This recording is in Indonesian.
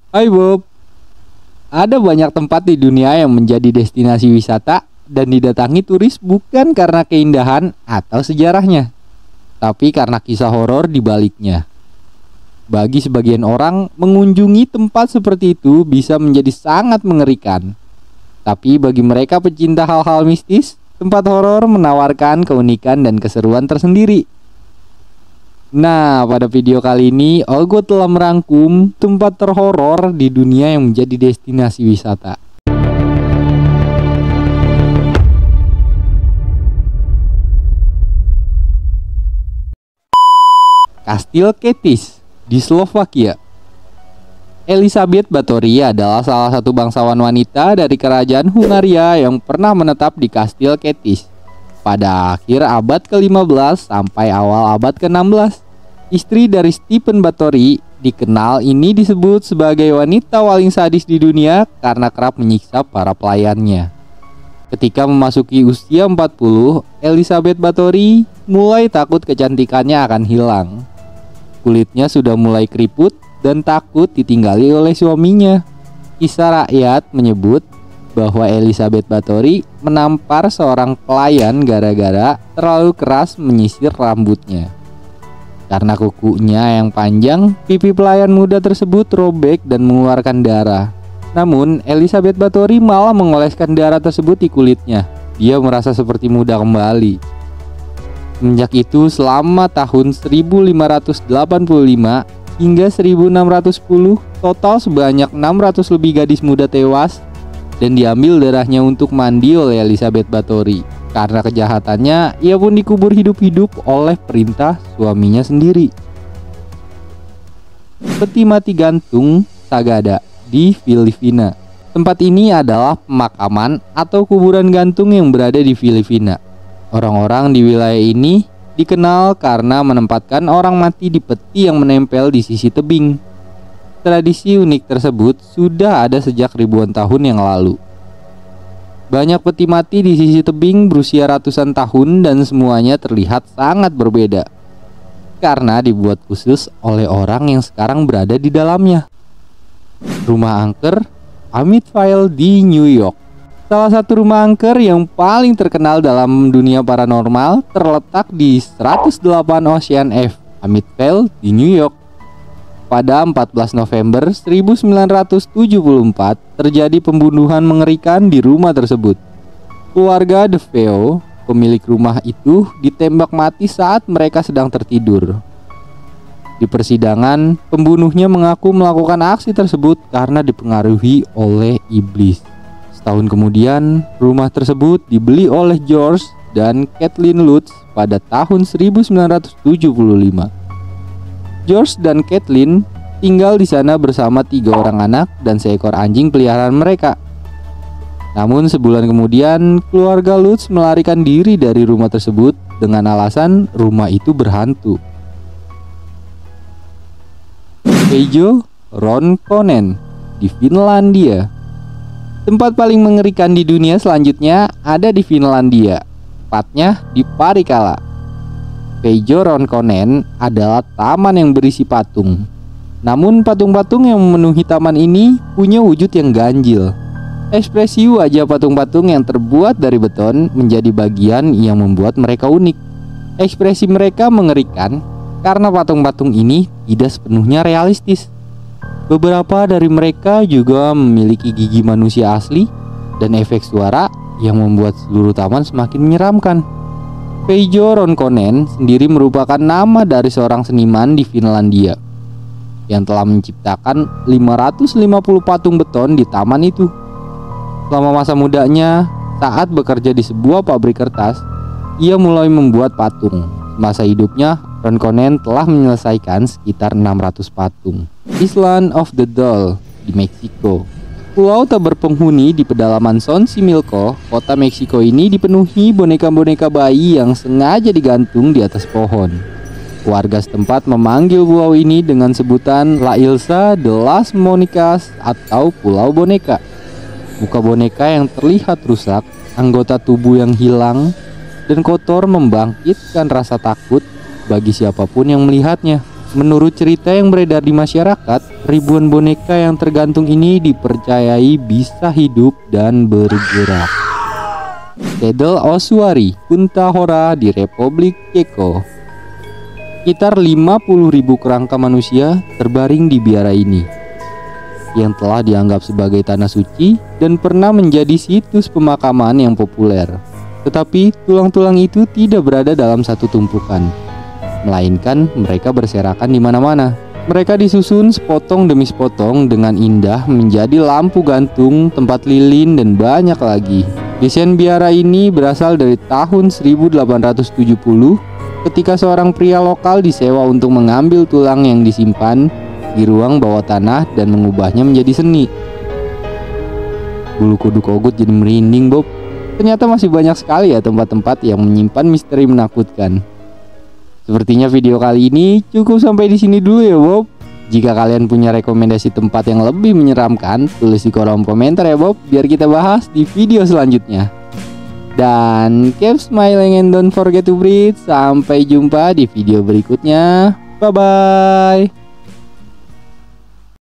Hai Bob, ada banyak tempat di dunia yang menjadi destinasi wisata dan didatangi turis bukan karena keindahan atau sejarahnya, tapi karena kisah horor di baliknya. Bagi sebagian orang, mengunjungi tempat seperti itu bisa menjadi sangat mengerikan. Tapi bagi mereka pecinta hal-hal mistis, tempat horor menawarkan keunikan dan keseruan tersendiri. Nah, pada video kali ini, Olgo telah merangkum tempat terhoror di dunia yang menjadi destinasi wisata. Kastil Ketiš di Slovakia. Elizabeth Báthory adalah salah satu bangsawan wanita dari kerajaan Hungaria yang pernah menetap di Kastil Ketiš pada akhir abad ke-15 sampai awal abad ke-16. Istri dari Stephen Báthory, dikenal ini disebut sebagai wanita paling sadis di dunia karena kerap menyiksa para pelayannya. Ketika memasuki usia 40, Elizabeth Báthory mulai takut kecantikannya akan hilang. Kulitnya sudah mulai keriput dan takut ditinggali oleh suaminya. Kisah rakyat menyebut bahwa Elizabeth Báthory menampar seorang pelayan gara-gara terlalu keras menyisir rambutnya. Karena kukunya yang panjang, pipi pelayan muda tersebut robek dan mengeluarkan darah. Namun, Elizabeth Báthory malah mengoleskan darah tersebut di kulitnya. Dia merasa seperti muda kembali. Semenjak itu, selama tahun 1585 hingga 1610, total sebanyak 600 lebih gadis muda tewas dan diambil darahnya untuk mandi oleh Elizabeth Báthory. Karena kejahatannya, ia pun dikubur hidup-hidup oleh perintah suaminya sendiri. Peti mati gantung Sagada di Filipina. Tempat ini adalah pemakaman atau kuburan gantung yang berada di Filipina. Orang-orang di wilayah ini dikenal karena menempatkan orang mati di peti yang menempel di sisi tebing. Tradisi unik tersebut sudah ada sejak ribuan tahun yang lalu. Banyak peti mati di sisi tebing berusia ratusan tahun dan semuanya terlihat sangat berbeda karena dibuat khusus oleh orang yang sekarang berada di dalamnya. Rumah angker Amityville di New York. Salah satu rumah angker yang paling terkenal dalam dunia paranormal terletak di 108 Ocean Ave, Amityville di New York. Pada 14 November 1974 terjadi pembunuhan mengerikan di rumah tersebut. Keluarga DeVeo, pemilik rumah itu, ditembak mati saat mereka sedang tertidur. Di persidangan, pembunuhnya mengaku melakukan aksi tersebut karena dipengaruhi oleh iblis. Setahun kemudian, rumah tersebut dibeli oleh George dan Kathleen Lutz pada tahun 1975. George dan Kathleen tinggal di sana bersama 3 orang anak dan seekor anjing peliharaan mereka. Namun sebulan kemudian, keluarga Lutz melarikan diri dari rumah tersebut dengan alasan rumah itu berhantu. Keijo Ronkonen di Finlandia. Tempat paling mengerikan di dunia selanjutnya ada di Finlandia, tepatnya di Parikala. Keijo Ronkonen adalah taman yang berisi patung. Namun patung-patung yang memenuhi taman ini punya wujud yang ganjil. Ekspresi wajah patung-patung yang terbuat dari beton menjadi bagian yang membuat mereka unik. Ekspresi mereka mengerikan karena patung-patung ini tidak sepenuhnya realistis. Beberapa dari mereka juga memiliki gigi manusia asli dan efek suara yang membuat seluruh taman semakin menyeramkan. Keijo Ronkonen sendiri merupakan nama dari seorang seniman di Finlandia yang telah menciptakan 550 patung beton di taman itu. Selama masa mudanya, saat bekerja di sebuah pabrik kertas, ia mulai membuat patung. Masa hidupnya, Ronkonen telah menyelesaikan sekitar 600 patung. Island of the Doll di Meksiko. Pulau tak berpenghuni di pedalaman Xochimilco, kota Meksiko ini dipenuhi boneka-boneka bayi yang sengaja digantung di atas pohon. Warga setempat memanggil pulau ini dengan sebutan La Isla de las Monicas atau Pulau Boneka. Muka boneka yang terlihat rusak, anggota tubuh yang hilang, dan kotor membangkitkan rasa takut bagi siapapun yang melihatnya. Menurut cerita yang beredar di masyarakat, ribuan boneka yang tergantung ini dipercayai bisa hidup dan bergerak. Kedel Ossuary, Kunta Hora di Republik Ceko. Sekitar 50.000 kerangka manusia terbaring di biara ini, yang telah dianggap sebagai tanah suci dan pernah menjadi situs pemakaman yang populer. Tetapi tulang-tulang itu tidak berada dalam satu tumpukan, melainkan mereka berserakan di mana-mana. Mereka disusun sepotong demi sepotong dengan indah menjadi lampu gantung, tempat lilin, dan banyak lagi. Desain biara ini berasal dari tahun 1870 ketika seorang pria lokal disewa untuk mengambil tulang yang disimpan di ruang bawah tanah dan mengubahnya menjadi seni. Bulu kuduk Ogut jadi merinding, Bob. Ternyata masih banyak sekali ya tempat-tempat yang menyimpan misteri menakutkan. Sepertinya video kali ini cukup sampai di sini dulu ya, Bob. Jika kalian punya rekomendasi tempat yang lebih menyeramkan, tulis di kolom komentar ya, Bob, biar kita bahas di video selanjutnya. Dan keep smiling and don't forget to breathe. Sampai jumpa di video berikutnya. Bye bye.